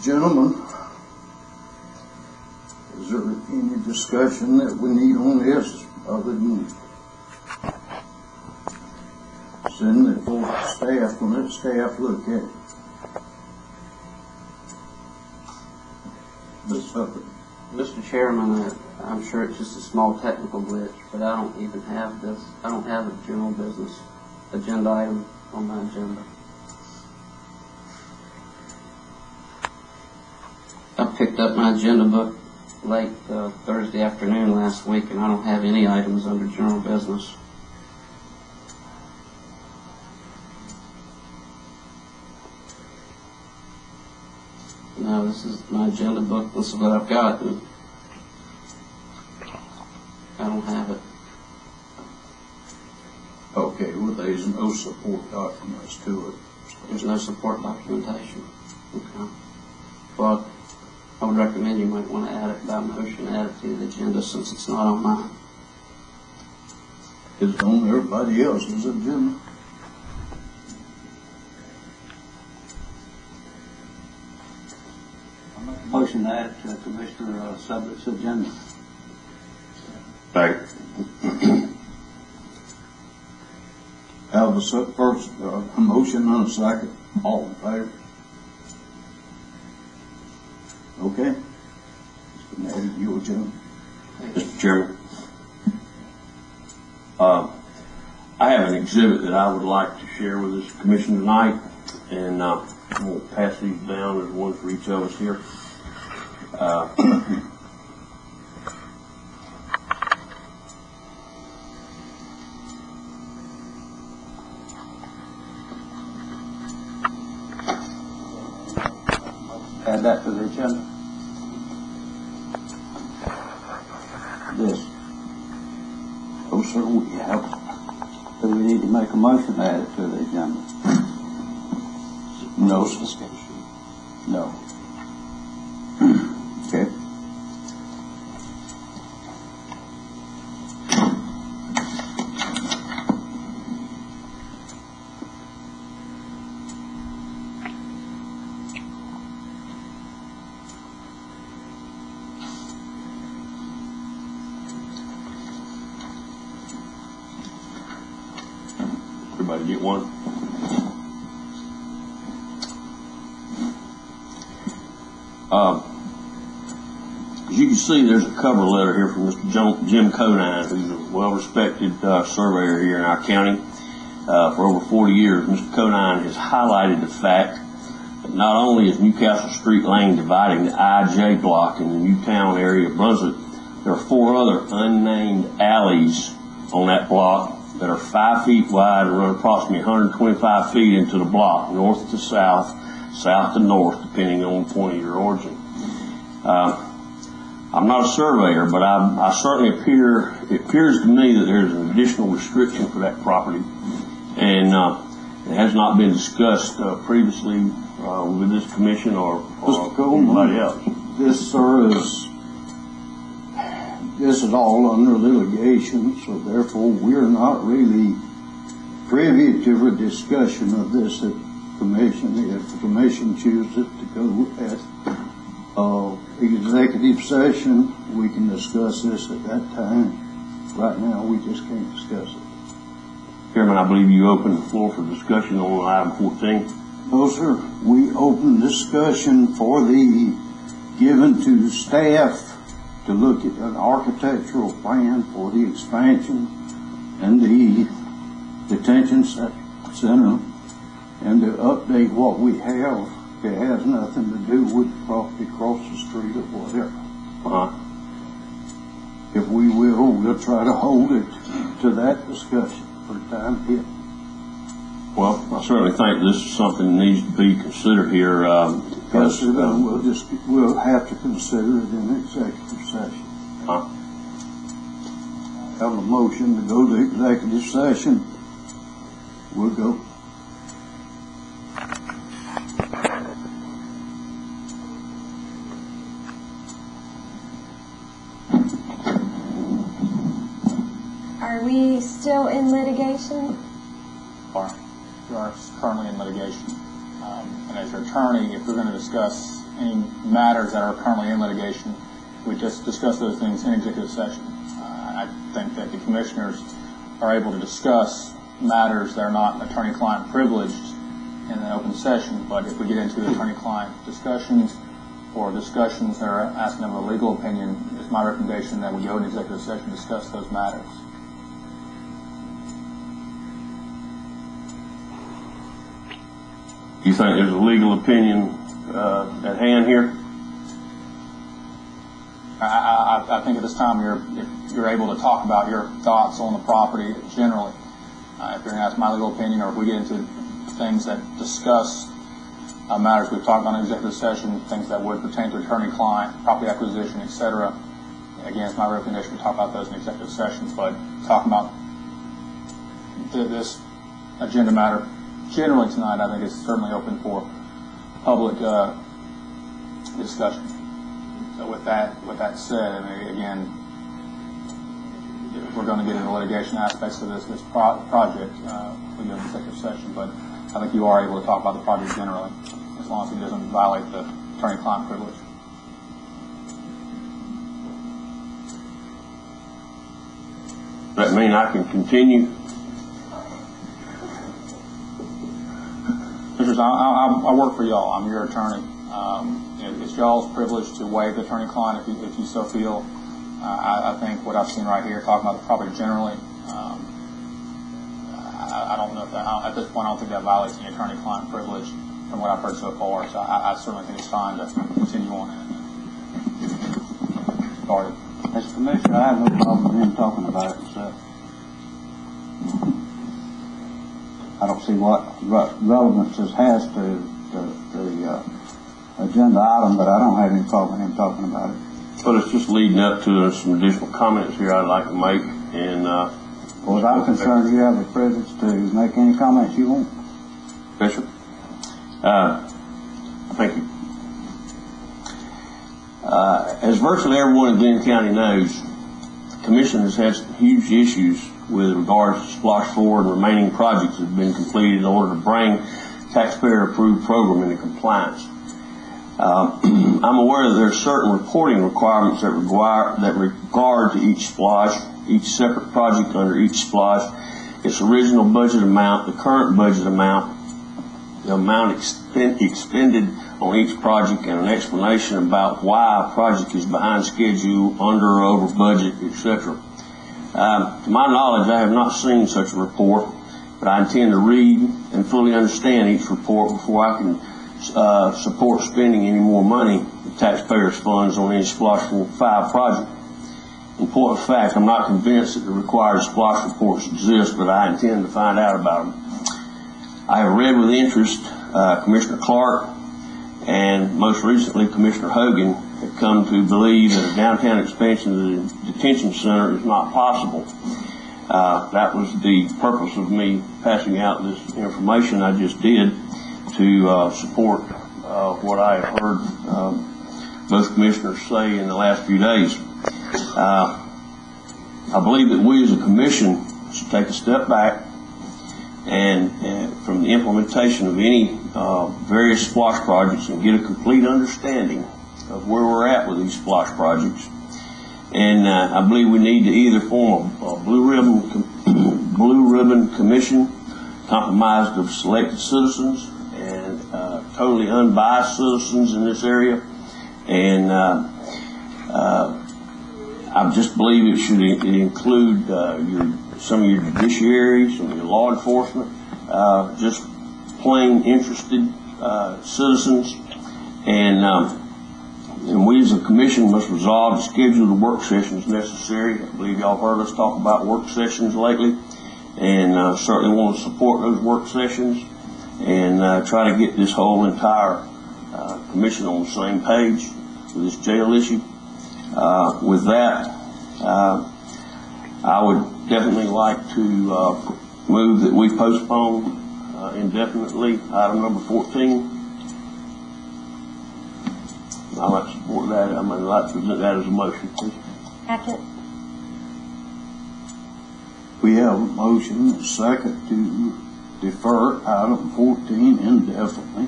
Gentlemen, is there any discussion that we need on this other than send it for staff and let staff look at it? Mr. Chairman, I'm sure it's just a small technical glitch, but I don't even have this. I don't have a general business agenda item on my agenda. I picked up my agenda book late Thursday afternoon last week, and I don't have any items under general business. No, this is my agenda book. This is what I've got. And I don't have it. Okay, well, there's no support documents to it. There's no support documentation. Okay. Well, I would recommend you might want to add it by motion, add it to the agenda since it's not on mine. It's on everybody else's agenda. Motion to add to Commissioner Sublet's agenda. Second. Have a first a motion and a second. All in favor? Okay. Mr. Natty, your agenda. Mr. Chairman, I have an exhibit that I would like to share with this commission tonight, and I'm going to pass these down. There's one for each of us here. Add that to the agenda. This. Oh, sir, we have. Do we need to make a motion to add it to the agenda? No discussion. No. Okay. Everybody get one? As you can see, there's a cover letter here from Mr. Jim Conine, who's a well-respected surveyor here in our county. For over 40 years, Mr. Conine has highlighted the fact that not only is Newcastle Street Lane dividing the IJ block in the Newtown area of Brunswick, there are 4 other unnamed alleys on that block that are 5 feet wide and run approximately 125 feet into the block, north to south, south to north, depending on the point of your origin. I'm not a surveyor, but it certainly appears to me that there's an additional restriction for that property, and it has not been discussed previously with this commission or anybody else. This, sir, this is all under litigation, so therefore we're not really privy to a discussion of this at the commission. If the commission chooses to go at executive session, we can discuss this at that time. Right now, we just can't discuss it. Chairman, I believe you opened the floor for discussion on item 14. No, sir. We opened discussion for the given to staff to look at an architectural plan for the expansion and the detention center, and to update what we have. It has nothing to do with the property across the street or whatever. If we will, we'll try to hold it to that discussion for the time being. Well, I certainly think this is something that needs to be considered here. Yes, sir, we'll have to consider it in executive session. Have a motion to go to executive session. We'll go. Are we still in litigation? You are currently in litigation. And as your attorney, if we're going to discuss any matters that are currently in litigation, we just discuss those things in executive session. I think that the commissioners are able to discuss matters that are not attorney-client privileged in an open session, but if we get into attorney-client discussions or discussions that are asking them a legal opinion, it's my recommendation that we go into executive session and discuss those matters. You think there's a legal opinion at hand here? I think at this time you're able to talk about your thoughts on the property generally. If you're going to ask my legal opinion, or if we get into things that discuss matters we've talked about in executive session, things that would pertain to attorney-client, property acquisition, etc. Again, it's my recommendation to talk about those in executive sessions, but talking about this agenda matter generally tonight, I think is certainly open for public discussion. So with that said, I mean, again, if we're going to get into litigation aspects of this project, we go into executive session, but I think you are able to talk about the project generally, as long as it doesn't violate the attorney-client privilege. Does that mean I can continue? I work for y'all. I'm your attorney. It's y'all's privilege to waive the attorney-client if you so feel. I think what I've seen right here, talking about the property generally, I don't know if that, at this point, I don't think that violates any attorney-client privilege from what I've heard so far. So I certainly think it's fine to continue on and start it. As Commissioner, I have no problem with him talking about it himself. I don't see what relevance this has to the agenda item, but I don't have any problem with him talking about it. Well, it's just leading up to some additional comments here I'd like to make. And well, as I'm concerned, you have the privilege to make any comments you want. Bishop, thank you. As virtually everyone in Glynn County knows, the Commission has had some huge issues with regards to Splosh 4 and remaining projects that have been completed in order to bring taxpayer-approved program into compliance. I'm aware that there are certain reporting requirements that regard to each Splosh, each separate project under each Splosh, its original budget amount, the current budget amount, the amount expended on each project, and an explanation about why a project is behind schedule, under or over budget, etc. To my knowledge, I have not seen such a report, but I intend to read and fully understand each report before I can support spending any more money of taxpayers' funds on any Splosh 5 project. In point of fact, I'm not convinced that the required Splosh reports exist, but I intend to find out about them. I have read with interest Commissioner Clark and most recently Commissioner Hogan have come to believe that a downtown expansion of the detention center is not possible. That was the purpose of me passing out this information I just did, to support what I have heard both commissioners say in the last few days. I believe that we as a commission should take a step back and from the implementation of any various Splosh projects and get a complete understanding of where we're at with these Splosh projects. And I believe we need to either form a blue ribbon commission comprised of selected citizens and totally unbiased citizens in this area. And I just believe it should include some of your judiciary, some of your law enforcement, just plain interested citizens. And we as a commission must resolve to schedule the work sessions necessary. I believe y'all heard us talk about work sessions lately, and certainly want to support those work sessions and try to get this whole entire commission on the same page with this jail issue. With that, I would definitely like to move that we postpone indefinitely item number 14. I'd like to support that. I'd like to present that as a motion, please. Second. We have a motion, a second, to defer item 14 indefinitely.